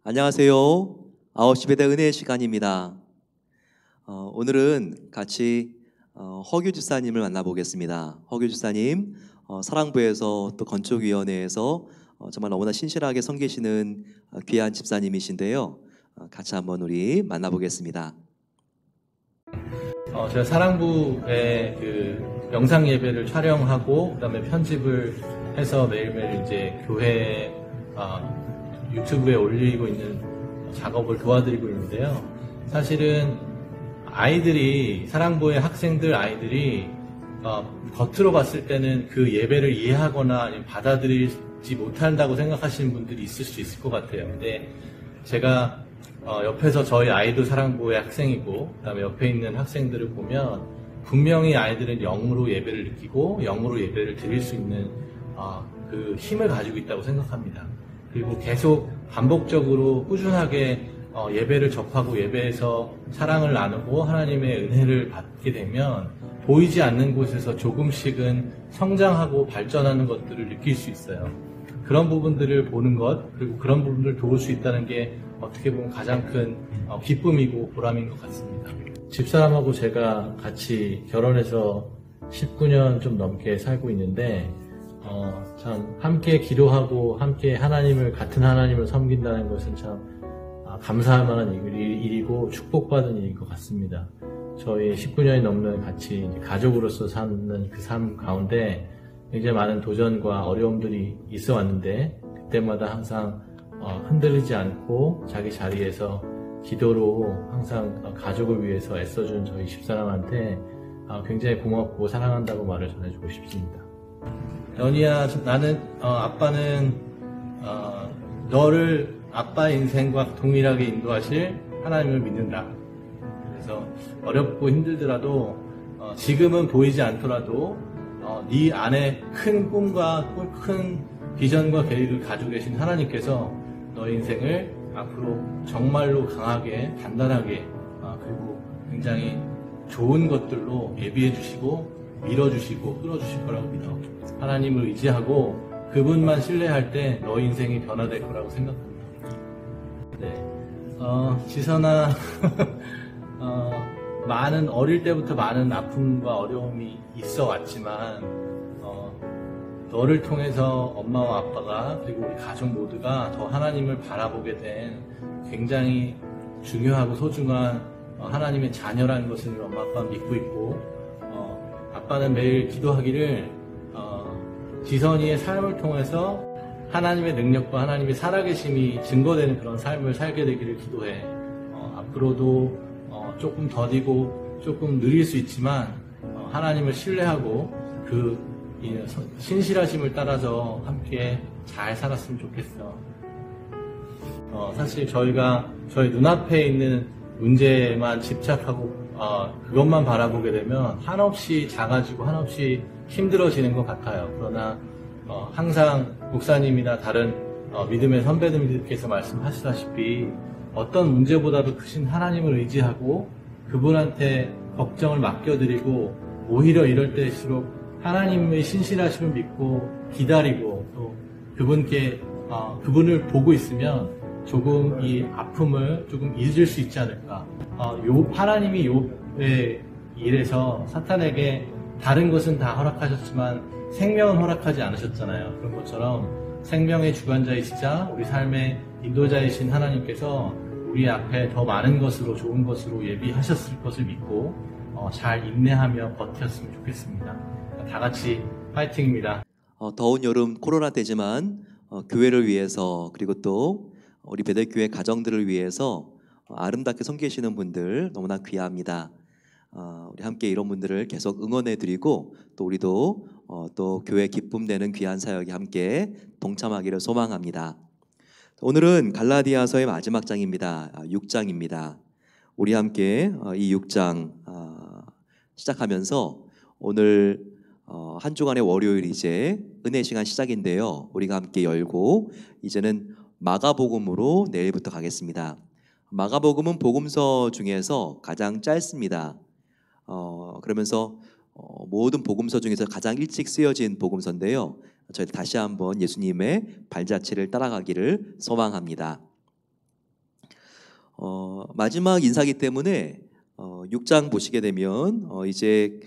안녕하세요. 9시 배대 은혜의 시간입니다. 오늘은 같이 허규 집사님을 만나보겠습니다. 허규 집사님, 사랑부에서 또 건축위원회에서 정말 너무나 신실하게 섬기시는 귀한 집사님이신데요. 같이 한번 우리 만나보겠습니다. 제가 사랑부에 그 영상 예배를 촬영하고 그다음에 편집을 해서 매일매일 이제 교회 유튜브에 올리고 있는 작업을 도와드리고 있는데요. 사실은 아이들이 사랑부의 학생들 아이들이 겉으로 봤을 때는 그 예배를 이해하거나 아니면 받아들이지 못한다고 생각하시는 분들이 있을 수 있을 것 같아요. 근데 제가 옆에서 저희 아이도 사랑부의 학생이고 그다음에 옆에 있는 학생들을 보면 분명히 아이들은 영으로 예배를 느끼고 영으로 예배를 드릴 수 있는 그 힘을 가지고 있다고 생각합니다. 그리고 계속 반복적으로 꾸준하게 예배를 접하고 예배에서 사랑을 나누고 하나님의 은혜를 받게 되면 보이지 않는 곳에서 조금씩은 성장하고 발전하는 것들을 느낄 수 있어요. 그런 부분들을 보는 것, 그리고 그런 부분들을 도울 수 있다는 게 어떻게 보면 가장 큰 기쁨이고 보람인 것 같습니다. 집사람하고 제가 같이 결혼해서 19년 좀 넘게 살고 있는데 참 함께 기도하고 함께 같은 하나님을 섬긴다는 것은 참 감사할 만한 일이고 축복받은 일인 것 같습니다. 저희 19년이 넘는 같이 가족으로서 사는 그 삶 가운데 굉장히 많은 도전과 어려움들이 있어 왔는데 그때마다 항상 흔들리지 않고 자기 자리에서 기도로 항상 가족을 위해서 애써준 저희 집사람한테 굉장히 고맙고 사랑한다고 말을 전해주고 싶습니다. 연희야, 아빠는 너를 아빠 인생과 동일하게 인도하실 하나님을 믿는다. 그래서 어렵고 힘들더라도 지금은 보이지 않더라도 네 안에 큰 꿈과 큰 비전과 계획을 가지고 계신 하나님께서 너의 인생을 앞으로 정말로 강하게 단단하게 그리고 굉장히 좋은 것들로 예비해 주시고 밀어주시고 끌어주실 거라고 믿어. 하나님을 의지하고 그분만 신뢰할 때 너의 인생이 변화될 거라고 생각합니다. 네, 지선아 어릴 때부터 많은 아픔과 어려움이 있어 왔지만 너를 통해서 엄마와 아빠가 그리고 우리 가족 모두가 더 하나님을 바라보게 된 굉장히 중요하고 소중한 하나님의 자녀라는 것을 엄마 아빠는 믿고 있고 아빠는 매일 기도하기를 지선이의 삶을 통해서 하나님의 능력과 하나님의 살아계심이 증거되는 그런 삶을 살게 되기를 기도해. 앞으로도 조금 더디고 조금 느릴 수 있지만 하나님을 신뢰하고 그 신실하심을 따라서 함께 잘 살았으면 좋겠어. 사실 저희 눈앞에 있는 문제만 집착하고 그것만 바라보게 되면 한없이 작아지고 한없이 힘들어지는 것 같아요. 그러나 항상 목사님이나 다른 믿음의 선배님들께서 말씀하시다시피 어떤 문제보다도 크신 하나님을 의지하고 그분한테 걱정을 맡겨드리고 오히려 이럴 때일수록 하나님의 신실하심을 믿고 기다리고 또 그분을 보고 있으면 조금 이 아픔을 조금 잊을 수 있지 않을까. 하나님이 욥의 일에서 사탄에게 다른 것은 다 허락하셨지만 생명은 허락하지 않으셨잖아요. 그런 것처럼 생명의 주관자이시자 우리 삶의 인도자이신 하나님께서 우리 앞에 더 많은 것으로 좋은 것으로 예비하셨을 것을 믿고 잘 인내하며 버텼으면 좋겠습니다. 다 같이 파이팅입니다. 더운 여름 코로나 때지만 교회를 위해서 그리고 또 우리 베델교회 가정들을 위해서 아름답게 섬기시는 분들 너무나 귀합니다. 우리 함께 이런 분들을 계속 응원해드리고 또 우리도 또 교회 기쁨 되는 귀한 사역에 함께 동참하기를 소망합니다. 오늘은 갈라디아서의 마지막 장입니다. 6장입니다. 우리 함께 이 6장 시작하면서 오늘 한 주간의 월요일 이제 은혜 시간 시작인데요. 우리가 함께 열고 이제는 마가복음으로 내일부터 가겠습니다. 마가복음은 복음서 중에서 가장 짧습니다. 그러면서 모든 복음서 중에서 가장 일찍 쓰여진 복음서인데요. 저희 다시 한번 예수님의 발자취를 따라가기를 소망합니다. 마지막 인사기 때문에 6장 보시게 되면 이제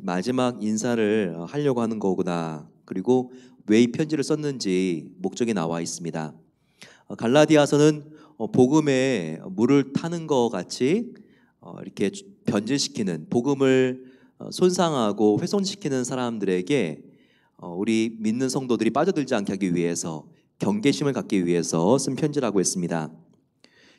마지막 인사를 하려고 하는 거구나. 그리고 왜 이 편지를 썼는지 목적이 나와 있습니다. 갈라디아서는 복음에 물을 타는 것 같이 이렇게 변질시키는, 복음을 손상하고 훼손시키는 사람들에게 우리 믿는 성도들이 빠져들지 않게 하기 위해서, 경계심을 갖기 위해서 쓴 편지라고 했습니다.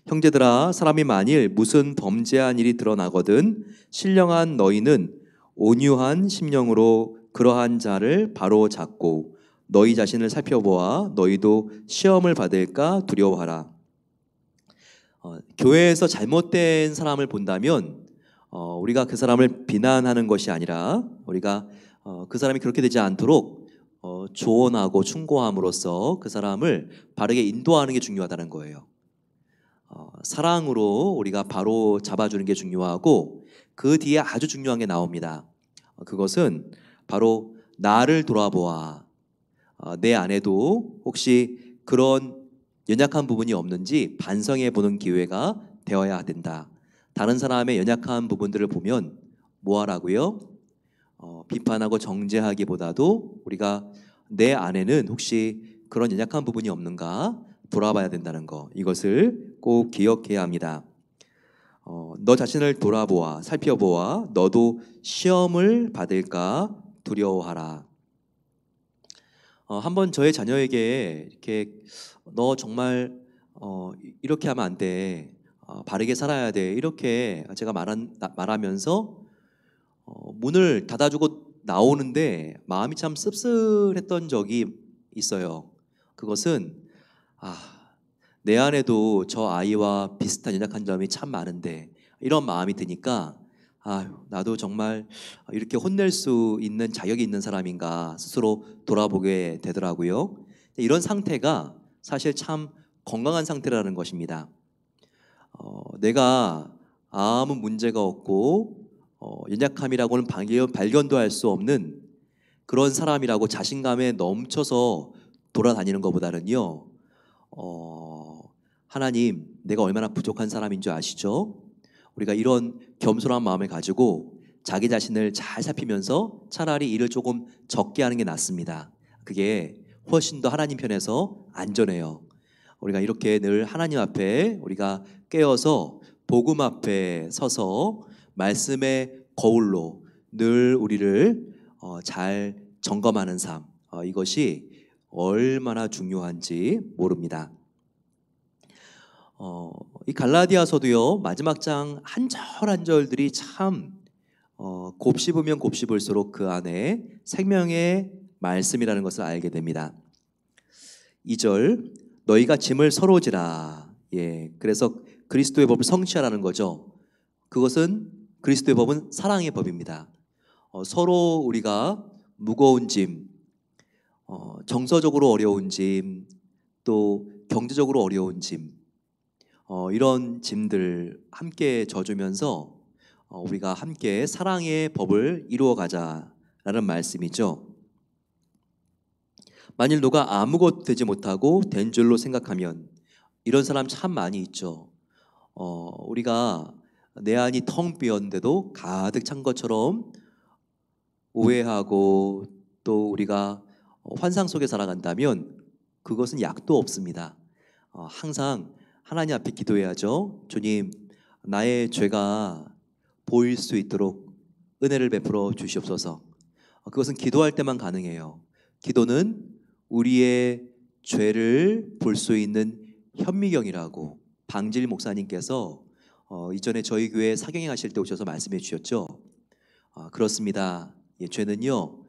형제들아, 사람이 만일 무슨 범죄한 일이 드러나거든 신령한 너희는 온유한 심령으로 그러한 자를 바로 잡고 너희 자신을 살펴보아 너희도 시험을 받을까 두려워하라. 교회에서 잘못된 사람을 본다면 우리가 그 사람을 비난하는 것이 아니라 우리가 그 사람이 그렇게 되지 않도록 조언하고 충고함으로써 그 사람을 바르게 인도하는 게 중요하다는 거예요. 사랑으로 우리가 바로 잡아주는 게 중요하고, 그 뒤에 아주 중요한 게 나옵니다. 그것은 바로 나를 돌아보아 내 안에도 혹시 그런 연약한 부분이 없는지 반성해 보는 기회가 되어야 된다. 다른 사람의 연약한 부분들을 보면 뭐 하라고요? 비판하고 정죄하기보다도 우리가 내 안에는 혹시 그런 연약한 부분이 없는가 돌아봐야 된다는 거, 이것을 꼭 기억해야 합니다. 너 자신을 돌아보아 살펴보아 너도 시험을 받을까 두려워하라. 한번 저의 자녀에게 이렇게 너 정말 이렇게 하면 안 돼, 바르게 살아야 돼, 이렇게 제가 말하면서 문을 닫아주고 나오는데 마음이 참 씁쓸했던 적이 있어요. 그것은 내 안에도 저 아이와 비슷한 연약한 점이 참 많은데, 이런 마음이 드니까 나도 정말 이렇게 혼낼 수 있는 자격이 있는 사람인가 스스로 돌아보게 되더라고요. 이런 상태가 사실 참 건강한 상태라는 것입니다. 내가 아무 문제가 없고 연약함이라고는 발견도 할 수 없는 그런 사람이라고 자신감에 넘쳐서 돌아다니는 것보다는요, 하나님, 내가 얼마나 부족한 사람인 줄 아시죠? 우리가 이런 겸손한 마음을 가지고 자기 자신을 잘 살피면서 차라리 일을 조금 적게 하는 게 낫습니다. 그게 훨씬 더 하나님 편에서 안전해요. 우리가 이렇게 늘 하나님 앞에 우리가 깨어서 복음 앞에 서서 말씀의 거울로 늘 우리를 잘 점검하는 삶, 이것이 얼마나 중요한지 모릅니다. 이 갈라디아서도요, 마지막 장 한 절 한 절들이 참 곱씹으면 곱씹을수록 그 안에 생명의 말씀이라는 것을 알게 됩니다. 2절, 너희가 짐을 서로 지라. 그래서 그리스도의 법을 성취하라는 거죠. 그것은 그리스도의 법은 사랑의 법입니다. 서로 우리가 무거운 짐, 정서적으로 어려운 짐, 또 경제적으로 어려운 짐, 이런 짐들 함께 져주면서 우리가 함께 사랑의 법을 이루어 가자라는 말씀이죠. 만일 누가 아무것도 되지 못하고 된 줄로 생각하면, 이런 사람 참 많이 있죠. 우리가 내 안이 텅 비었는데도 가득 찬 것처럼 오해하고 또 우리가 환상 속에 살아간다면 그것은 약도 없습니다. 항상 하나님 앞에 기도해야죠. 주님, 나의 죄가 보일 수 있도록 은혜를 베풀어 주시옵소서. 그것은 기도할 때만 가능해요. 기도는 우리의 죄를 볼 수 있는 현미경이라고 방질 목사님께서 이전에 저희 교회 사경에 가실 때 오셔서 말씀해 주셨죠. 그렇습니다. 죄는요,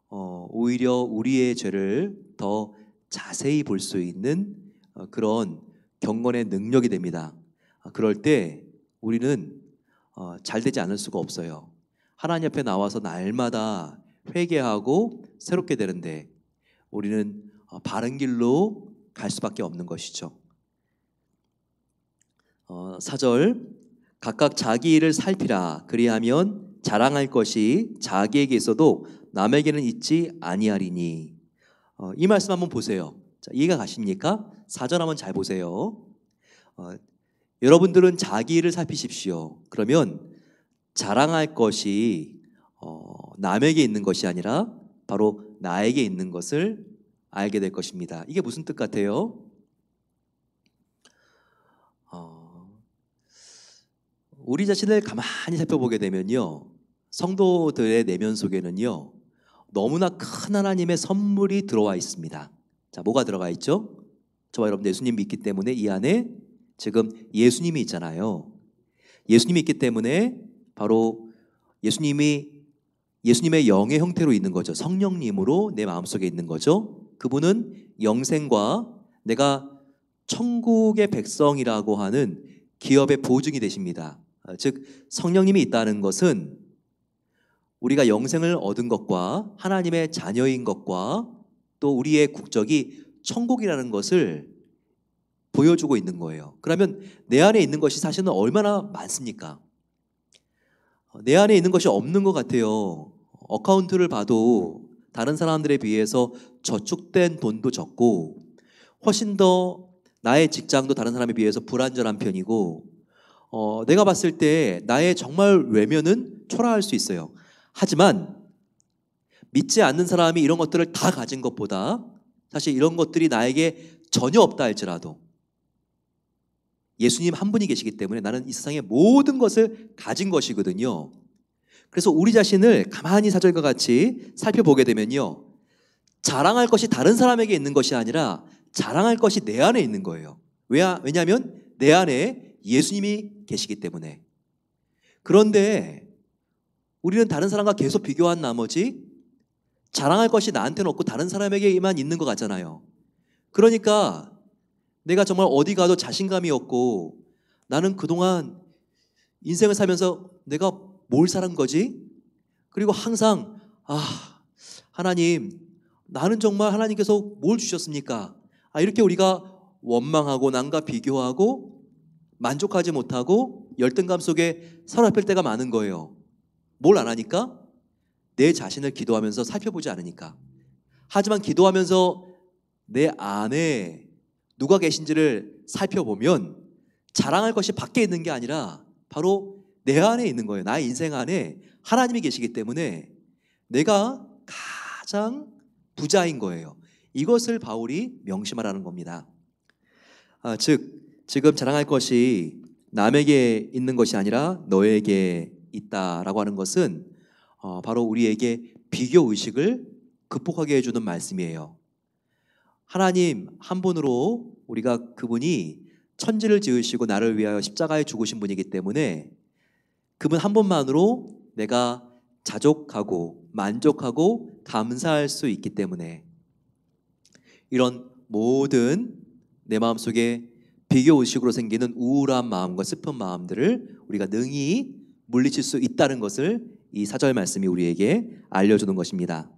오히려 우리의 죄를 더 자세히 볼 수 있는 그런 경건의 능력이 됩니다. 그럴 때 우리는 잘 되지 않을 수가 없어요. 하나님 앞에 나와서 날마다 회개하고 새롭게 되는데 우리는 바른 길로 갈 수밖에 없는 것이죠. 4절, 각각 자기 일을 살피라. 그리하면 자랑할 것이 자기에게 있어도 남에게는 있지 아니하리니. 이 말씀 한번 보세요. 자, 이해가 가십니까? 4절 한번 잘 보세요. 여러분들은 자기 일을 살피십시오. 그러면 자랑할 것이 남에게 있는 것이 아니라 바로 나에게 있는 것을 알게 될 것입니다. 이게 무슨 뜻 같아요? 우리 자신을 가만히 살펴보게 되면요, 성도들의 내면 속에는요, 너무나 큰 하나님의 선물이 들어와 있습니다. 자, 뭐가 들어가 있죠? 저와 여러분 예수님 믿기 때문에 이 안에 지금 예수님이 있잖아요. 예수님이 있기 때문에 바로 예수님의 영의 형태로 있는 거죠. 성령님으로 내 마음속에 있는 거죠. 그분은 영생과 내가 천국의 백성이라고 하는 기업의 보증이 되십니다. 즉 성령님이 있다는 것은 우리가 영생을 얻은 것과 하나님의 자녀인 것과 또 우리의 국적이 천국이라는 것을 보여주고 있는 거예요. 그러면 내 안에 있는 것이 사실은 얼마나 많습니까? 내 안에 있는 것이 없는 것 같아요. 어카운트를 봐도 다른 사람들에 비해서 저축된 돈도 적고 훨씬 더 나의 직장도 다른 사람에 비해서 불안전한 편이고 내가 봤을 때 나의 정말 외면은 초라할 수 있어요. 하지만 믿지 않는 사람이 이런 것들을 다 가진 것보다 사실 이런 것들이 나에게 전혀 없다 할지라도 예수님 한 분이 계시기 때문에 나는 이 세상의 모든 것을 가진 것이거든요. 그래서 우리 자신을 가만히 사절과 같이 살펴보게 되면요, 자랑할 것이 다른 사람에게 있는 것이 아니라 자랑할 것이 내 안에 있는 거예요. 왜냐하면 내 안에 예수님이 계시기 때문에. 그런데 우리는 다른 사람과 계속 비교한 나머지 자랑할 것이 나한테는 없고 다른 사람에게만 있는 것 같잖아요. 그러니까 내가 정말 어디 가도 자신감이 없고 나는 그동안 인생을 살면서 내가 뭘 살은 거지? 그리고 항상 하나님, 나는 정말 하나님께서 뭘 주셨습니까? 이렇게 우리가 원망하고 남과 비교하고 만족하지 못하고 열등감 속에 사로잡힐 때가 많은 거예요. 뭘 안 하니까? 내 자신을 기도하면서 살펴보지 않으니까. 하지만 기도하면서 내 안에 누가 계신지를 살펴보면 자랑할 것이 밖에 있는 게 아니라 바로 내 안에 있는 거예요. 나의 인생 안에 하나님이 계시기 때문에 내가 가장 부자인 거예요. 이것을 바울이 명심하라는 겁니다. 지금 자랑할 것이 남에게 있는 것이 아니라 너에게 있다라고 하는 것은 바로 우리에게 비교의식을 극복하게 해주는 말씀이에요. 하나님 한 분으로 우리가 그분이 천지를 지으시고 나를 위하여 십자가에 죽으신 분이기 때문에 그분 한 분만으로 내가 자족하고 만족하고 감사할 수 있기 때문에 이런 모든 내 마음속에 비교의식으로 생기는 우울한 마음과 슬픈 마음들을 우리가 능히 물리칠 수 있다는 것을 이 사절 말씀이 우리에게 알려주는 것입니다.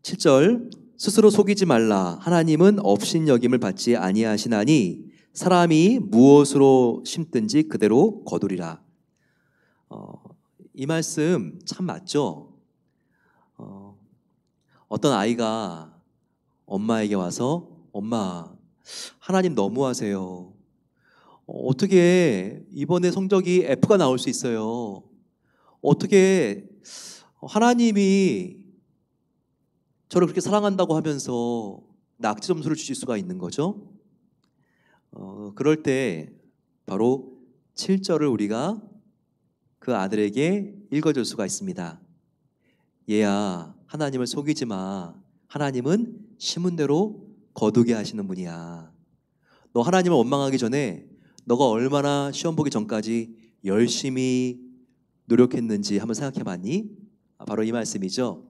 7절, 스스로 속이지 말라. 하나님은 업신여김을 받지 아니하시나니 사람이 무엇으로 심든지 그대로 거두리라. 이 말씀 참 맞죠? 어떤 아이가 엄마에게 와서 엄마, 하나님 너무하세요. 어떻게 이번에 성적이 F가 나올 수 있어요? 어떻게 하나님이 저를 그렇게 사랑한다고 하면서 낙지 점수를 주실 수가 있는 거죠? 그럴 때 바로 7절을 우리가 그 아들에게 읽어줄 수가 있습니다. 얘야, 하나님을 속이지 마. 하나님은 심은 대로 거두게 하시는 분이야. 너 하나님을 원망하기 전에 너가 얼마나 시험 보기 전까지 열심히 노력했는지 한번 생각해 봤니? 바로 이 말씀이죠.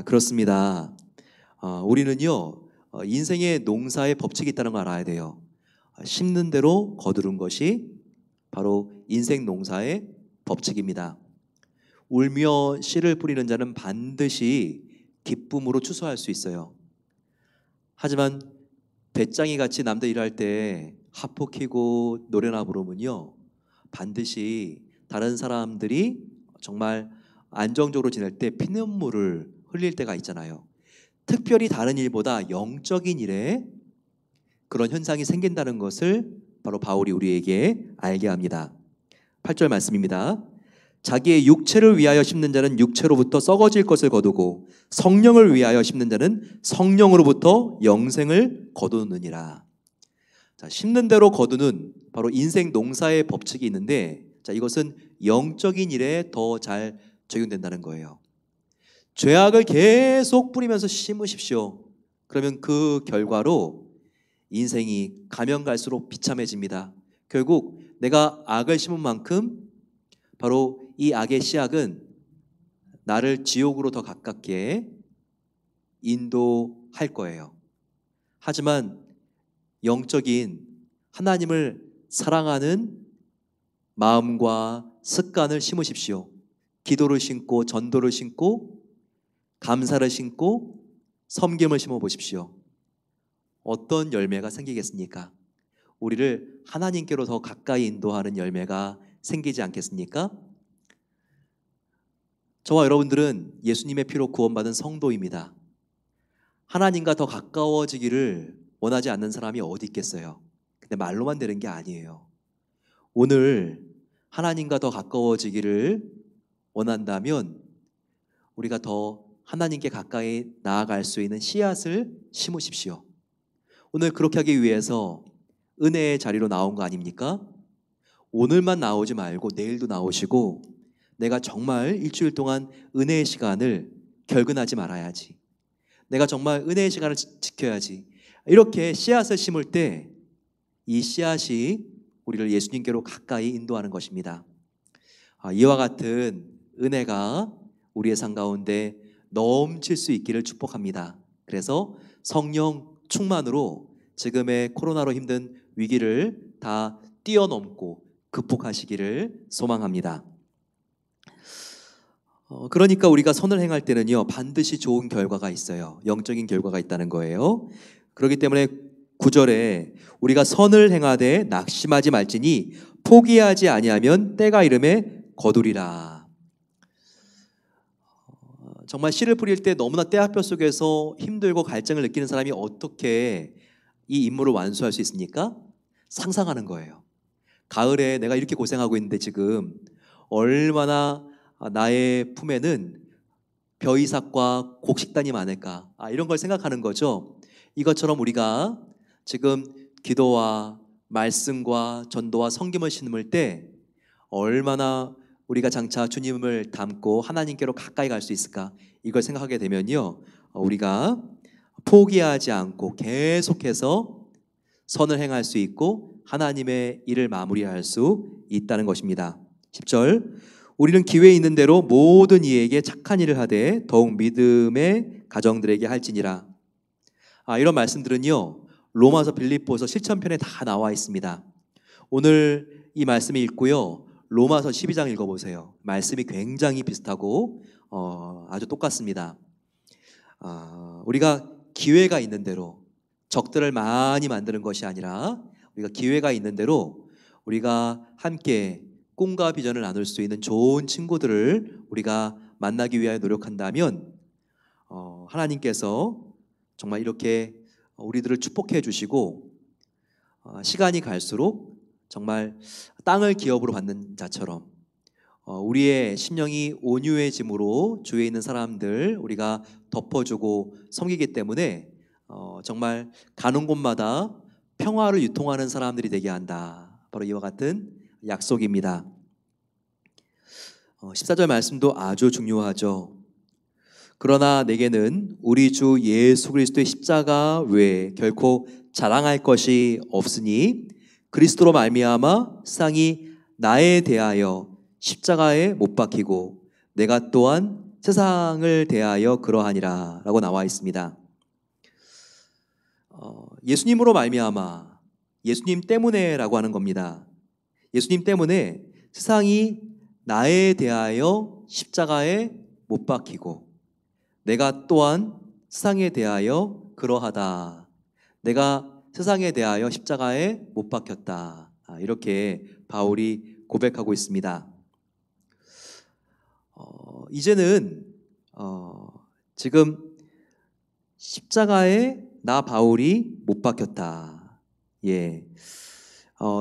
그렇습니다. 우리는요, 인생의 농사의 법칙이 있다는 걸 알아야 돼요. 심는 대로 거두는 것이 바로 인생 농사의 법칙입니다. 울며 씨를 뿌리는 자는 반드시 기쁨으로 추수할 수 있어요. 하지만 배짱이 같이 남들 일할 때 하포 키고 노래나 부르면요, 반드시 다른 사람들이 정말 안정적으로 지낼 때 피눈물을 흘릴 때가 있잖아요. 특별히 다른 일보다 영적인 일에 그런 현상이 생긴다는 것을 바로 바울이 우리에게 알게 합니다. 8절 말씀입니다. 자기의 육체를 위하여 심는 자는 육체로부터 썩어질 것을 거두고 성령을 위하여 심는 자는 성령으로부터 영생을 거두느니라. 자, 심는 대로 거두는 바로 인생 농사의 법칙이 있는데, 자, 이것은 영적인 일에 더 잘 적용된다는 거예요. 죄악을 계속 뿌리면서 심으십시오. 그러면 그 결과로 인생이 가면 갈수록 비참해집니다. 결국 내가 악을 심은 만큼 바로 이 악의 씨앗은 나를 지옥으로 더 가깝게 인도할 거예요. 하지만 영적인 하나님을 사랑하는 마음과 습관을 심으십시오. 기도를 심고 전도를 심고 감사를 심고 섬김을 심어보십시오. 어떤 열매가 생기겠습니까? 우리를 하나님께로 더 가까이 인도하는 열매가 생기지 않겠습니까? 저와 여러분들은 예수님의 피로 구원받은 성도입니다. 하나님과 더 가까워지기를 원하지 않는 사람이 어디 있겠어요? 근데 말로만 되는 게 아니에요. 오늘 하나님과 더 가까워지기를 원한다면 우리가 더 하나님께 가까이 나아갈 수 있는 씨앗을 심으십시오. 오늘 그렇게 하기 위해서 은혜의 자리로 나온 거 아닙니까? 오늘만 나오지 말고 내일도 나오시고, 내가 정말 일주일 동안 은혜의 시간을 결근하지 말아야지, 내가 정말 은혜의 시간을 지켜야지, 이렇게 씨앗을 심을 때 이 씨앗이 우리를 예수님께로 가까이 인도하는 것입니다. 이와 같은 은혜가 우리의 삶 가운데 넘칠 수 있기를 축복합니다. 그래서 성령 충만으로 지금의 코로나로 힘든 위기를 다 뛰어넘고 극복하시기를 소망합니다. 그러니까 우리가 선을 행할 때는요, 반드시 좋은 결과가 있어요. 영적인 결과가 있다는 거예요. 그렇기 때문에 9절에 우리가 선을 행하되 낙심하지 말지니 포기하지 아니하면 때가 이름에 거두리라. 정말 씨를 뿌릴 때 너무나 때학볕 속에서 힘들고 갈증을 느끼는 사람이 어떻게 이 임무를 완수할 수 있습니까? 상상하는 거예요. 가을에 내가 이렇게 고생하고 있는데 지금 얼마나 나의 품에는 벼이삭과 곡식단이 많을까, 이런 걸 생각하는 거죠. 이것처럼 우리가 지금 기도와 말씀과 전도와 섬김을 심을 때 얼마나 우리가 장차 주님을 닮고 하나님께로 가까이 갈 수 있을까, 이걸 생각하게 되면요, 우리가 포기하지 않고 계속해서 선을 행할 수 있고 하나님의 일을 마무리할 수 있다는 것입니다. 10절, 우리는 기회 있는 대로 모든 이에게 착한 일을 하되 더욱 믿음의 가정들에게 할지니라. 이런 말씀들은요, 로마서, 빌립보서, 실천편에 다 나와 있습니다. 오늘 이 말씀을 읽고요, 로마서 12장 읽어보세요. 말씀이 굉장히 비슷하고 아주 똑같습니다. 우리가 기회가 있는 대로, 적들을 많이 만드는 것이 아니라 우리가 기회가 있는 대로 우리가 함께 꿈과 비전을 나눌 수 있는 좋은 친구들을 우리가 만나기 위하여 노력한다면 하나님께서 정말 이렇게 우리들을 축복해 주시고, 시간이 갈수록 정말 땅을 기업으로 받는 자처럼 우리의 심령이 온유해짐으로 주위에 있는 사람들 우리가 덮어주고 섬기기 때문에 정말 가는 곳마다 평화를 유통하는 사람들이 되게 한다. 바로 이와 같은 약속입니다. 14절 말씀도 아주 중요하죠. 그러나 내게는 우리 주 예수 그리스도의 십자가 외에 결코 자랑할 것이 없으니 그리스도로 말미암아 세상이 나에 대하여 십자가에 못 박히고 내가 또한 세상을 대하여 그러하니라 라고 나와 있습니다. 예수님으로 말미암아, 예수님 때문에 라고 하는 겁니다. 예수님 때문에 세상이 나에 대하여 십자가에 못 박히고 내가 또한 세상에 대하여 그러하다. 내가 세상에 대하여 십자가에 못 박혔다. 이렇게 바울이 고백하고 있습니다. 이제는 지금 십자가에 나 바울이 못 박혔다. 예.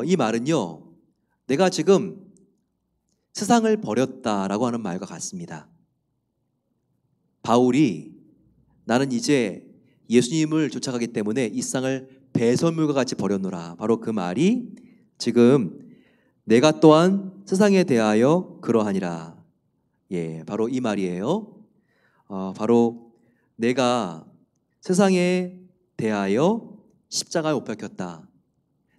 이 말은요, 내가 지금 세상을 버렸다라고 하는 말과 같습니다. 바울이 나는 이제 예수님을 쫓아가기 때문에 이 세상을 배설물과 같이 버렸노라. 바로 그 말이 지금 내가 또한 세상에 대하여 그러하니라. 예, 바로 이 말이에요. 바로 내가 세상에 대하여 십자가에 못 박혔다.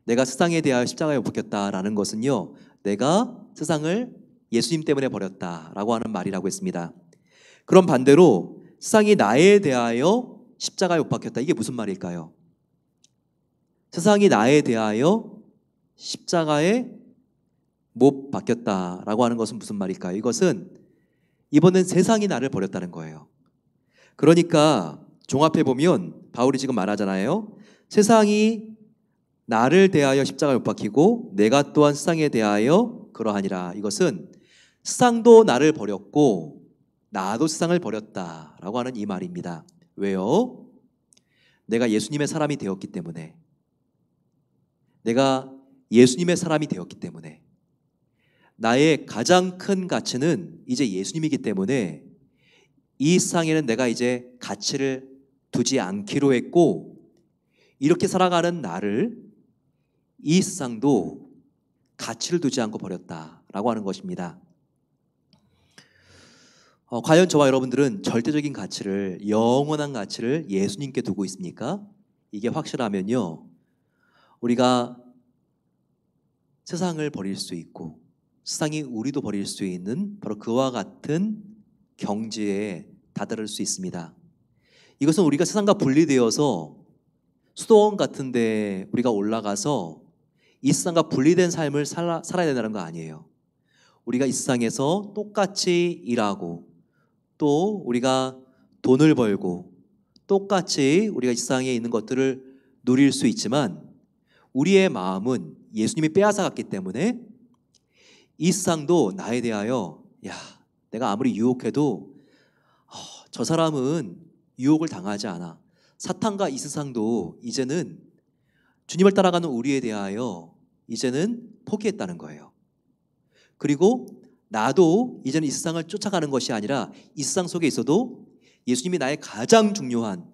내가 세상에 대하여 십자가에 못 박혔다라는 것은요, 내가 세상을 예수님 때문에 버렸다라고 하는 말이라고 했습니다. 그럼 반대로 세상이 나에 대하여 십자가에 못 박혔다. 이게 무슨 말일까요? 세상이 나에 대하여 십자가에 못 박혔다라고 하는 것은 무슨 말일까요? 이것은 이번엔 세상이 나를 버렸다는 거예요. 그러니까 종합해 보면 바울이 지금 말하잖아요. 세상이 나를 대하여 십자가에 못 박히고 내가 또한 세상에 대하여 그러하니라. 이것은 세상도 나를 버렸고 나도 세상을 버렸다라고 하는 이 말입니다. 왜요? 내가 예수님의 사람이 되었기 때문에, 내가 예수님의 사람이 되었기 때문에, 나의 가장 큰 가치는 이제 예수님이기 때문에 이 세상에는 내가 이제 가치를 두지 않기로 했고, 이렇게 살아가는 나를 이 세상도 가치를 두지 않고 버렸다라고 하는 것입니다. 과연 저와 여러분들은 절대적인 가치를, 영원한 가치를 예수님께 두고 있습니까? 이게 확실하면요, 우리가 세상을 버릴 수 있고 세상이 우리도 버릴 수 있는 바로 그와 같은 경지에 다다를 수 있습니다. 이것은 우리가 세상과 분리되어서 수도원 같은 데 우리가 올라가서 이 세상과 분리된 삶을 살아야 된다는 거 아니에요. 우리가 이 세상에서 똑같이 일하고 또 우리가 돈을 벌고 똑같이 우리가 이 세상에 있는 것들을 누릴 수 있지만 우리의 마음은 예수님이 빼앗아갔기 때문에 이 세상도 나에 대하여 내가 아무리 유혹해도 저 사람은 유혹을 당하지 않아. 사탄과 이 세상도 이제는 주님을 따라가는 우리에 대하여 이제는 포기했다는 거예요. 그리고 나도 이제는 이 세상을 쫓아가는 것이 아니라 이 세상 속에 있어도 예수님이 나의 가장 중요한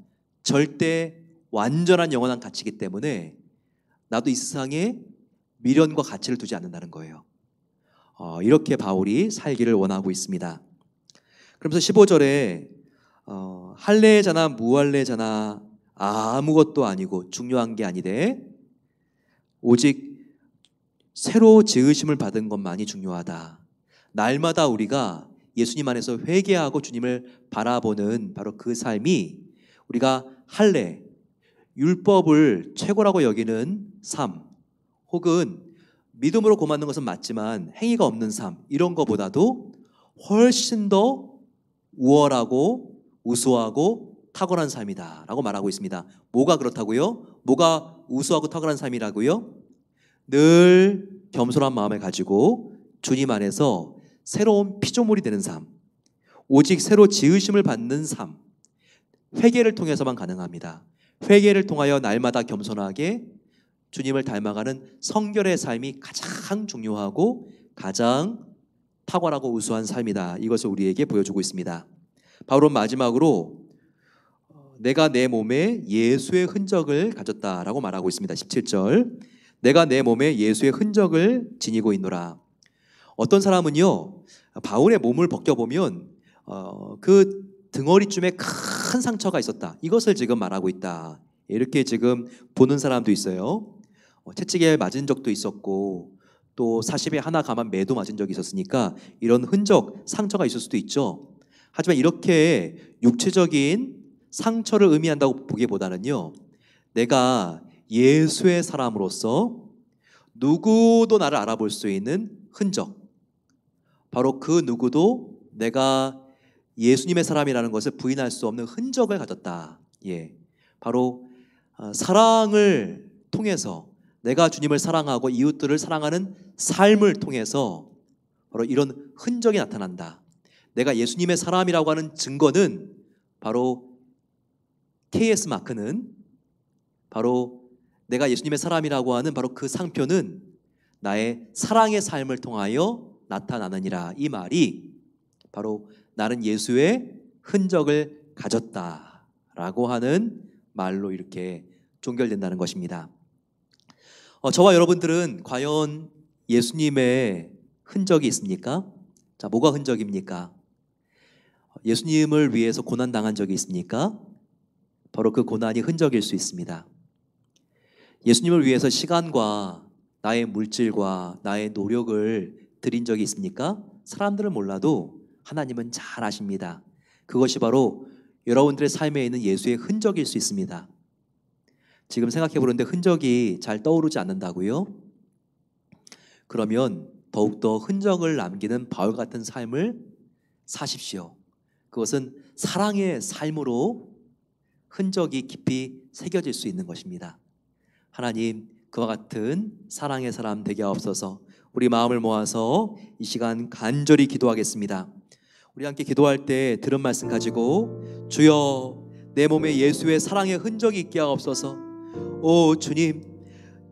절대 완전한 영원한 가치이기 때문에 나도 이 세상에 미련과 가치를 두지 않는다는 거예요. 이렇게 바울이 살기를 원하고 있습니다. 그러면서 15절에 할례자나 무할례자나 아무것도 아니고 중요한 게 아니되 오직 새로 지으심을 받은 것만이 중요하다. 날마다 우리가 예수님 안에서 회개하고 주님을 바라보는 바로 그 삶이 우리가 할례, 율법을 최고라고 여기는 삶, 혹은 믿음으로 고만는 것은 맞지만 행위가 없는 삶, 이런 것보다도 훨씬 더 우월하고 우수하고 탁월한 삶이다 라고 말하고 있습니다. 뭐가 그렇다고요? 뭐가 우수하고 탁월한 삶이라고요? 늘 겸손한 마음을 가지고 주님 안에서 새로운 피조물이 되는 삶, 오직 새로 지으심을 받는 삶, 회개를 통해서만 가능합니다. 회개를 통하여 날마다 겸손하게 주님을 닮아가는 성결의 삶이 가장 중요하고 가장 탁월하고 우수한 삶이다. 이것을 우리에게 보여주고 있습니다. 바울은 마지막으로 내가 내 몸에 예수의 흔적을 가졌다라고 말하고 있습니다. 17절, 내가 내 몸에 예수의 흔적을 지니고 있노라. 어떤 사람은요, 바울의 몸을 벗겨보면 그 등허리쯤에 큰 상처가 있었다, 이것을 지금 말하고 있다, 이렇게 지금 보는 사람도 있어요. 채찍에 맞은 적도 있었고 또 40에 하나 감한 매도 맞은 적이 있었으니까 이런 흔적, 상처가 있을 수도 있죠. 하지만 이렇게 육체적인 상처를 의미한다고 보기보다는요, 내가 예수의 사람으로서 누구도 나를 알아볼 수 있는 흔적, 바로 그 누구도 내가 예수님의 사람이라는 것을 부인할 수 없는 흔적을 가졌다. 바로 사랑을 통해서 내가 주님을 사랑하고 이웃들을 사랑하는 삶을 통해서 바로 이런 흔적이 나타난다. 내가 예수님의 사람이라고 하는 증거는 바로 KS 마크는 바로 내가 예수님의 사람이라고 하는 바로 그 상표는 나의 사랑의 삶을 통하여 나타나느니라. 이 말이 바로 나는 예수의 흔적을 가졌다라고 하는 말로 이렇게 종결된다는 것입니다. 저와 여러분들은 과연 예수님의 흔적이 있습니까? 자, 뭐가 흔적입니까? 예수님을 위해서 고난당한 적이 있습니까? 바로 그 고난이 흔적일 수 있습니다. 예수님을 위해서 시간과 나의 물질과 나의 노력을 드린 적이 있습니까? 사람들은 몰라도 하나님은 잘 아십니다. 그것이 바로 여러분들의 삶에 있는 예수의 흔적일 수 있습니다. 지금 생각해 보는데 흔적이 잘 떠오르지 않는다고요? 그러면 더욱더 흔적을 남기는 바울 같은 삶을 사십시오. 그것은 사랑의 삶으로 흔적이 깊이 새겨질 수 있는 것입니다. 하나님, 그와 같은 사랑의 사람 되게 하옵소서. 우리 마음을 모아서 이 시간 간절히 기도하겠습니다. 우리 함께 기도할 때 들은 말씀 가지고 주여, 내 몸에 예수의 사랑의 흔적이 있게 하옵소서. 오 주님,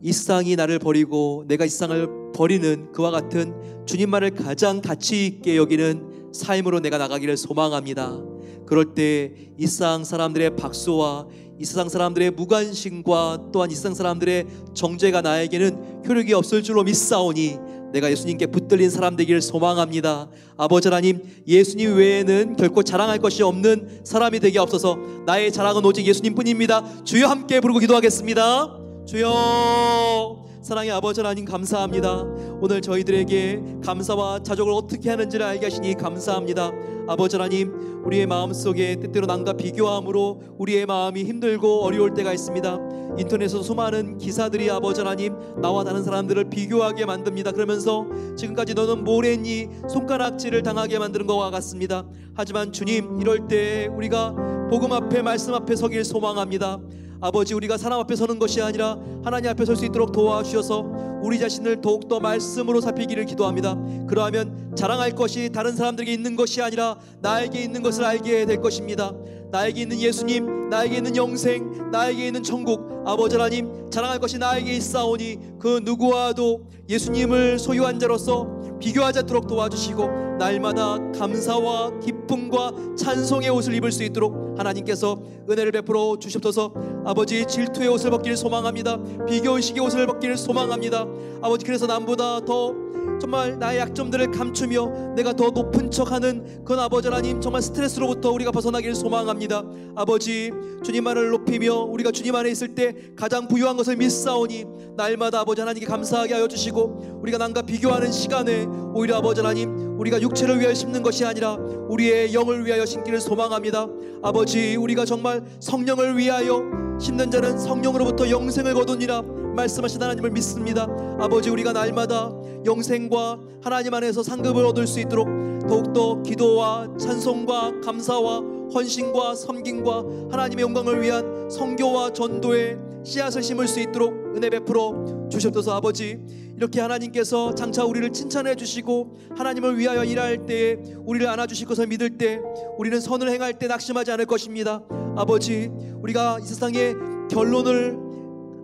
이 세상이 나를 버리고 내가 이 세상을 버리는 그와 같은 주님만을 가장 가치 있게 여기는 삶으로 내가 나가기를 소망합니다. 그럴 때 이 세상 사람들의 박수와 이 세상 사람들의 무관심과 또한 이 세상 사람들의 정죄가 나에게는 효력이 없을 줄로 믿사오니 내가 예수님께 붙들린 사람 되기를 소망합니다. 아버지 하나님, 예수님 외에는 결코 자랑할 것이 없는 사람이 되게 없어서 나의 자랑은 오직 예수님뿐입니다. 주여, 함께 부르고 기도하겠습니다. 주여, 사랑의 아버지 하나님, 감사합니다. 오늘 저희들에게 감사와 자족을 어떻게 하는지를 알게 하시니 감사합니다. 아버지 하나님, 우리의 마음속에 때때로 남과 비교함으로 우리의 마음이 힘들고 어려울 때가 있습니다. 인터넷에서 수많은 기사들이 아버지 하나님, 나와 다른 사람들을 비교하게 만듭니다. 그러면서 지금까지 너는 뭘 했니? 손가락질을 당하게 만드는 것과 같습니다. 하지만 주님, 이럴 때 우리가 복음 앞에, 말씀 앞에 서길 소망합니다. 아버지, 우리가 사람 앞에 서는 것이 아니라 하나님 앞에 설 수 있도록 도와주셔서 우리 자신을 더욱더 말씀으로 살피기를 기도합니다. 그러하면 자랑할 것이 다른 사람들에게 있는 것이 아니라 나에게 있는 것을 알게 될 것입니다. 나에게 있는 예수님, 나에게 있는 영생, 나에게 있는 천국, 아버지 하나님, 자랑할 것이 나에게 있사오니 그 누구와도 예수님을 소유한 자로서 비교하지 않도록 도와주시고 날마다 감사와 기쁨과 찬송의 옷을 입을 수 있도록 하나님께서 은혜를 베풀어 주시옵소서. 아버지, 질투의 옷을 벗기를 소망합니다. 비교의식의 옷을 벗기를 소망합니다. 아버지, 그래서 남보다 더 정말 나의 약점들을 감추며 내가 더 높은 척하는 그런 아버지 하나님, 정말 스트레스로부터 우리가 벗어나기를 소망합니다. 아버지, 주님만을 높이며 우리가 주님 안에 있을 때 가장 부유한 것을 믿사오니 날마다 아버지 하나님께 감사하게 하여 주시고 우리가 남과 비교하는 시간에 오히려 아버지 하나님, 우리가 육체를 위하여 심는 것이 아니라 우리의 영을 위하여 심기를 소망합니다. 아버지, 우리가 정말 성령을 위하여 심는 자는 성령으로부터 영생을 거두니라 말씀하신 하나님을 믿습니다. 아버지, 우리가 날마다 영생과 하나님 안에서 상급을 얻을 수 있도록 더욱더 기도와 찬송과 감사와 헌신과 섬김과 하나님의 영광을 위한 선교와 전도의 씨앗을 심을 수 있도록 은혜 베풀어 주시옵소서. 아버지, 이렇게 하나님께서 장차 우리를 칭찬해 주시고 하나님을 위하여 일할 때에 우리를 안아주실 것을 믿을 때 우리는 선을 행할 때 낙심하지 않을 것입니다. 아버지, 우리가 이 세상의 결론을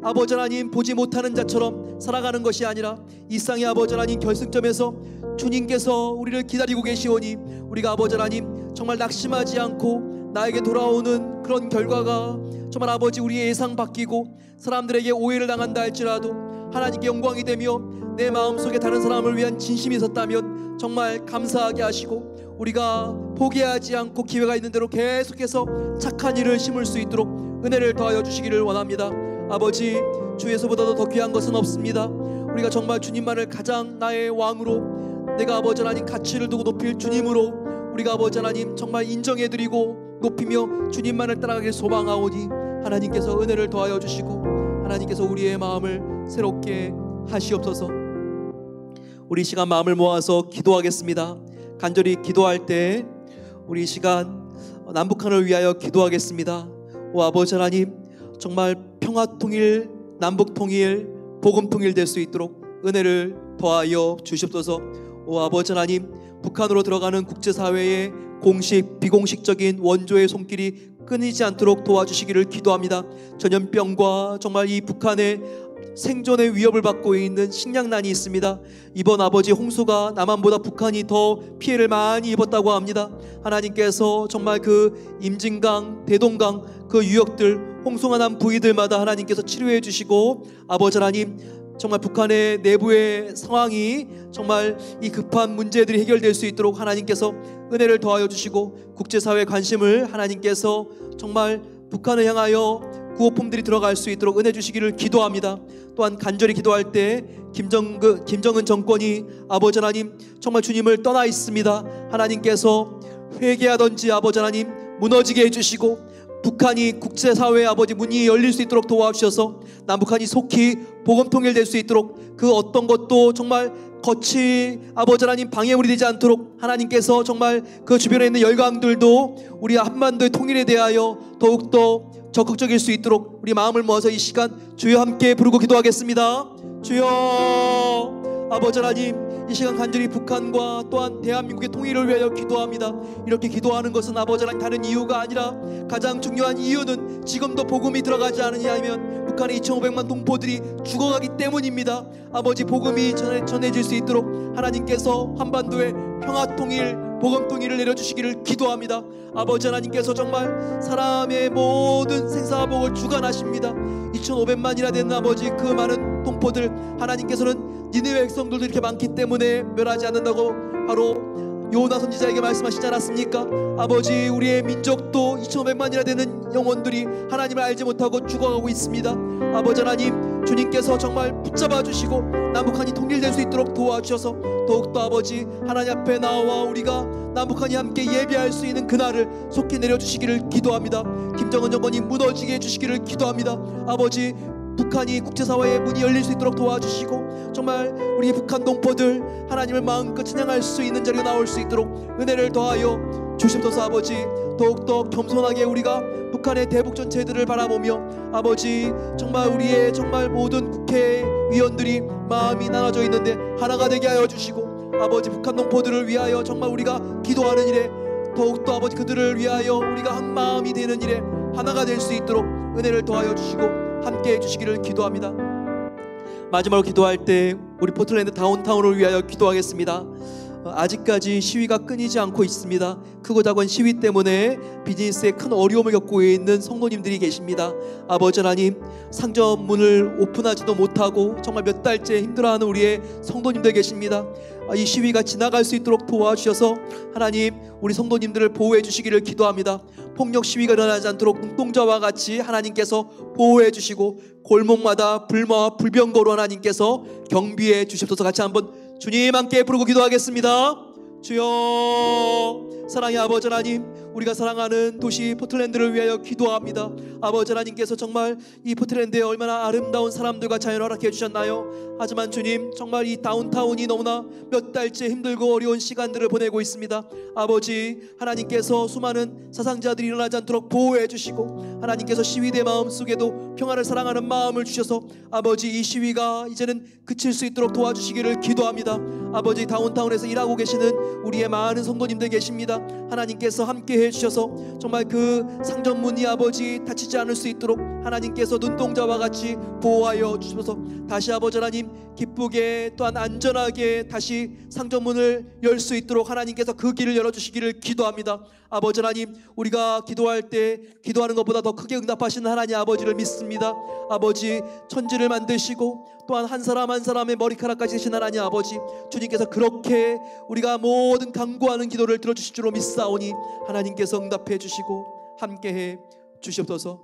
아버지 하나님 보지 못하는 자처럼 살아가는 것이 아니라 이 세상의 아버지 하나님 결승점에서 주님께서 우리를 기다리고 계시오니 우리가 아버지 하나님 정말 낙심하지 않고 나에게 돌아오는 그런 결과가 정말 아버지 우리의 예상 바뀌고 사람들에게 오해를 당한다 할지라도 하나님께 영광이 되며 내 마음속에 다른 사람을 위한 진심이 있었다면 정말 감사하게 하시고 우리가 포기하지 않고 기회가 있는 대로 계속해서 착한 일을 심을 수 있도록 은혜를 더하여 주시기를 원합니다. 아버지, 주에서보다도 더 귀한 것은 없습니다. 우리가 정말 주님만을 가장 나의 왕으로 내가 아버지 하나님 가치를 두고 높일 주님으로 우리가 아버지 하나님 정말 인정해드리고 높이며 주님만을 따라가길 소망하오니 하나님께서 은혜를 더하여 주시고 하나님께서 우리의 마음을 새롭게 하시옵소서. 우리 시간 마음을 모아서 기도하겠습니다. 간절히 기도할 때 우리 시간 남북한을 위하여 기도하겠습니다. 오 아버지 하나님, 정말 평화통일, 남북통일, 복음통일 될 수 있도록 은혜를 더하여 주시옵소서. 오 아버지 하나님, 북한으로 들어가는 국제사회의 공식, 비공식적인 원조의 손길이 끊이지 않도록 도와주시기를 기도합니다. 전염병과 정말 이 북한의 생존의 위협을 받고 있는 식량난이 있습니다. 이번 아버지 홍수가 남한보다 북한이 더 피해를 많이 입었다고 합니다. 하나님께서 정말 그 임진강, 대동강 그 유역들, 홍수가 난 부위들마다 하나님께서 치료해 주시고, 아버지 하나님 정말 북한의 내부의 상황이 정말 이 급한 문제들이 해결될 수 있도록 하나님께서 은혜를 더하여 주시고, 국제사회의 관심을 하나님께서 정말 북한을 향하여 구호품들이 들어갈 수 있도록 은혜 주시기를 기도합니다. 또한 간절히 기도할 때 김정은 정권이 아버지 하나님 정말 주님을 떠나 있습니다. 하나님께서 회개하던지 아버지 하나님 무너지게 해주시고, 북한이 국제사회의 아버지 문이 열릴 수 있도록 도와주셔서 남북한이 속히 복음 통일될 수 있도록, 그 어떤 것도 정말 거치 아버지 하나님 방해물이 되지 않도록 하나님께서 정말 그 주변에 있는 열강들도 우리 한반도의 통일에 대하여 더욱더 적극적일 수 있도록 우리 마음을 모아서 이 시간 주여 함께 부르고 기도하겠습니다. 주여 아버지 하나님, 이 시간 간절히 북한과 또한 대한민국의 통일을 위하여 기도합니다. 이렇게 기도하는 것은 아버지 하나님 다른 이유가 아니라 가장 중요한 이유는 지금도 복음이 들어가지 않으냐 하면 북한의 2,500만 동포들이 죽어가기 때문입니다. 아버지 복음이 전해질 수 있도록 하나님께서 한반도의 평화통일, 복음통일을 내려주시기를 기도합니다. 아버지 하나님께서 정말 사람의 모든 생사복을 주관하십니다. 2,500만이나 되는 아버지 그 많은 동포들, 하나님께서는 니느웨 백성들도 이렇게 많기 때문에 멸하지 않는다고 바로 요나 선지자에게 말씀하시지 않았습니까? 아버지 우리의 민족도 2,500만이나 되는 영혼들이 하나님을 알지 못하고 죽어가고 있습니다. 아버지 하나님 주님께서 정말 붙잡아 주시고 남북한이 통일될 수 있도록 도와주셔서 더욱더 아버지 하나님 앞에 나와 우리가 남북한이 함께 예배할 수 있는 그날을 속히 내려주시기를 기도합니다. 김정은 정권이 무너지게 해주시기를 기도합니다. 아버지 북한이 국제사회의 문이 열릴 수 있도록 도와주시고, 정말 우리 북한 동포들 하나님을 마음껏 찬양할 수 있는 자리가 나올 수 있도록 은혜를 더하여 주시옵소서. 아버지 더욱더 겸손하게 우리가 북한의 대북 전체들을 바라보며 아버지 정말 우리의 정말 모든 국회의원들이 마음이 나눠져 있는데 하나가 되게 하여 주시고, 아버지 북한 동포들을 위하여 정말 우리가 기도하는 일에 더욱더 아버지 그들을 위하여 우리가 한 마음이 되는 일에 하나가 될 수 있도록 은혜를 더하여 주시고 함께 해주시기를 기도합니다. 마지막으로 기도할 때 우리 포틀랜드 다운타운을 위하여 기도하겠습니다. 아직까지 시위가 끊이지 않고 있습니다. 크고 작은 시위 때문에 비즈니스에 큰 어려움을 겪고 있는 성도님들이 계십니다. 아버지 하나님, 상점 문을 오픈하지도 못하고 정말 몇 달째 힘들어하는 우리의 성도님들 계십니다. 이 시위가 지나갈 수 있도록 도와주셔서 하나님 우리 성도님들을 보호해 주시기를 기도합니다. 폭력 시위가 일어나지 않도록 눈동자와 같이 하나님께서 보호해 주시고, 골목마다 불마와 불병거로 하나님께서 경비해 주시옵소서. 같이 한번 주님 함께 부르고 기도하겠습니다. 주여, 사랑의 아버지 하나님, 우리가 사랑하는 도시 포틀랜드를 위하여 기도합니다. 아버지 하나님께서 정말 이 포틀랜드에 얼마나 아름다운 사람들과 자연을 허락해 주셨나요? 하지만 주님, 정말 이 다운타운이 너무나 몇 달째 힘들고 어려운 시간들을 보내고 있습니다. 아버지 하나님께서 수많은 사상자들이 일어나지 않도록 보호해 주시고, 하나님께서 시위대 마음속에도 평화를 사랑하는 마음을 주셔서 아버지 이 시위가 이제는 그칠 수 있도록 도와주시기를 기도합니다. 아버지 다운타운에서 일하고 계시는 우리의 많은 성도님들 계십니다. 하나님께서 함께 해주셔서 정말 그 상점문이 아버지 다치지 않을 수 있도록 하나님께서 눈동자와 같이 보호하여 주셔서 다시 아버지 하나님 기쁘게 또한 안전하게 다시 상점문을 열 수 있도록 하나님께서 그 길을 열어주시기를 기도합니다. 아버지 하나님, 우리가 기도할 때 기도하는 것보다 더 크게 응답하시는 하나님 아버지를 믿습니다. 아버지, 천지를 만드시고 또한 한 사람 한 사람의 머리카락까지 되신 하나님 아버지, 주님께서 그렇게 우리가 모든 간구하는 기도를 들어주실 줄로 믿사오니 하나님께서 응답해 주시고 함께해 주시옵소서.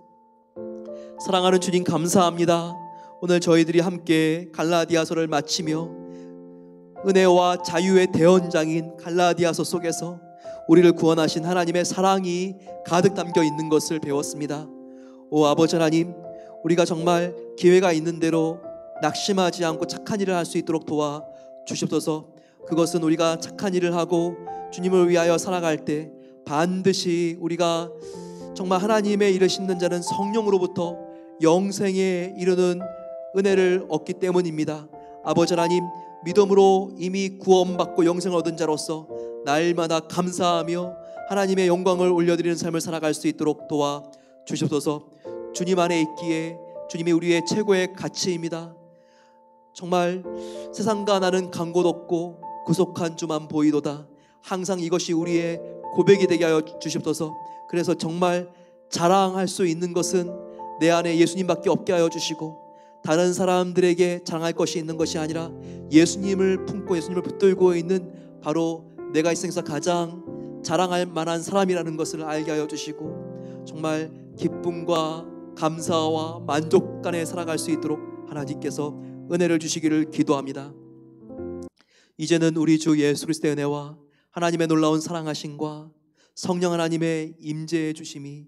사랑하는 주님 감사합니다. 오늘 저희들이 함께 갈라디아서를 마치며 은혜와 자유의 대언장인 갈라디아서 속에서 우리를 구원하신 하나님의 사랑이 가득 담겨 있는 것을 배웠습니다. 오 아버지 하나님, 우리가 정말 기회가 있는 대로 낙심하지 않고 착한 일을 할 수 있도록 도와 주시옵소서. 그것은 우리가 착한 일을 하고 주님을 위하여 살아갈 때 반드시 우리가 정말 하나님의 일을 심는 자는 성령으로부터 영생에 이르는 은혜를 얻기 때문입니다. 아버지 하나님, 믿음으로 이미 구원받고 영생을 얻은 자로서 날마다 감사하며 하나님의 영광을 올려드리는 삶을 살아갈 수 있도록 도와 주시옵소서. 주님 안에 있기에 주님이 우리의 최고의 가치입니다. 정말 세상과 나는 간 곳 없고 구속한 주만 보이도다. 항상 이것이 우리의 고백이 되게 하여 주시옵소서. 그래서 정말 자랑할 수 있는 것은 내 안에 예수님밖에 없게 하여 주시고, 다른 사람들에게 자랑할 것이 있는 것이 아니라 예수님을 품고 예수님을 붙들고 있는 바로 내가 이 세상에서 가장 자랑할 만한 사람이라는 것을 알게 하여 주시고, 정말 기쁨과 감사와 만족 간에 살아갈 수 있도록 하나님께서 은혜를 주시기를 기도합니다. 이제는 우리 주 예수 그리스도의 은혜와 하나님의 놀라운 사랑하심과 성령 하나님의 임재해 주심이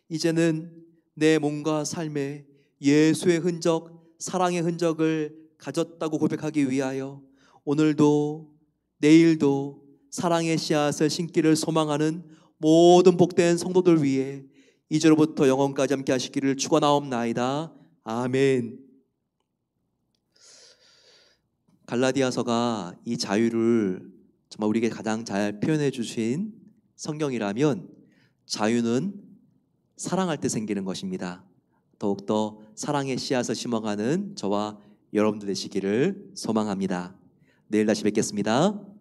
이제는 내 몸과 삶에 예수의 흔적, 사랑의 흔적을 가졌다고 고백하기 위하여 오늘도 내일도 사랑의 씨앗을 심기를 소망하는 모든 복된 성도들 위해 이제로부터 영원까지 함께 하시기를 축원하옵나이다. 아멘. 갈라디아서가 이 자유를 정말 우리에게 가장 잘 표현해 주신 성경이라면 자유는 사랑할 때 생기는 것입니다. 더욱더 사랑의 씨앗을 심어가는 저와 여러분들 되시기를 소망합니다. 내일 다시 뵙겠습니다.